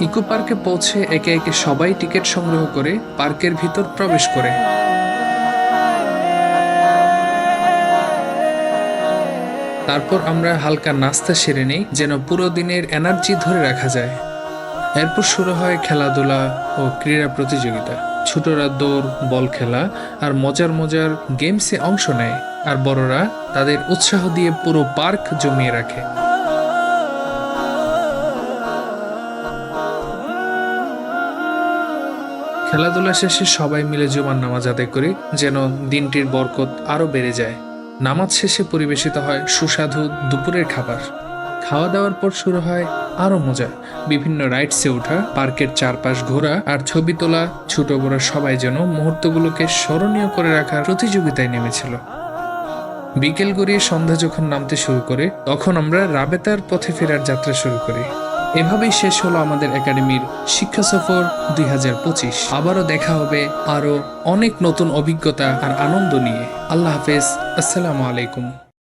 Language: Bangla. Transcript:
ইকো পার্কে পৌঁছে একে একে সবাই টিকিট সংগ্রহ করে পার্কের ভিতর প্রবেশ করে। তারপর আমরা হালকা নাস্তা সেরে নেই যেন পুরো দিনের এনার্জি ধরে রাখা যায়। এরপর শুরু হয় খেলাধুলা ও ক্রীড়া প্রতিযোগিতা। ছোটরা দৌড়, বল খেলা আর মজার মজার গেমসে অংশ নেয়, আর বড়রা তাদের উৎসাহ দিয়ে পুরো পার্ক জমিয়ে রাখে। খেলাধুলা শেষে সবাই মিলে জুমার নামাজ আদায় করি যেন দিনটির বরকত আরও বেড়ে যায়। নামাজ শেষে পরিবেশিত হয় সুস্বাদু দুপুরের খাবার। খাওয়া দাওয়ার পর শুরু হয় আরও মজা। বিভিন্ন রাইডসে ওঠা, পার্কের চারপাশ ঘোরা আর ছবি তোলা। ছোট বড় সবাই যেন মুহূর্তগুলোকে স্মরণীয় করে রাখার প্রতিযোগিতায় নেমেছিল। বিকেল গড়িয়ে সন্ধ্যা যখন নামতে শুরু করে তখন আমরা রাবেতার পথে ফেরার যাত্রা শুরু করি। এভাবেই শেষ হলো আমাদের একাডেমির শিক্ষা সফর 2025। আবারও দেখা হবে আরও অনেক নতুন অভিজ্ঞতা আর আনন্দ নিয়ে। আল্লাহ হাফেজ। আসসালামু আলাইকুম।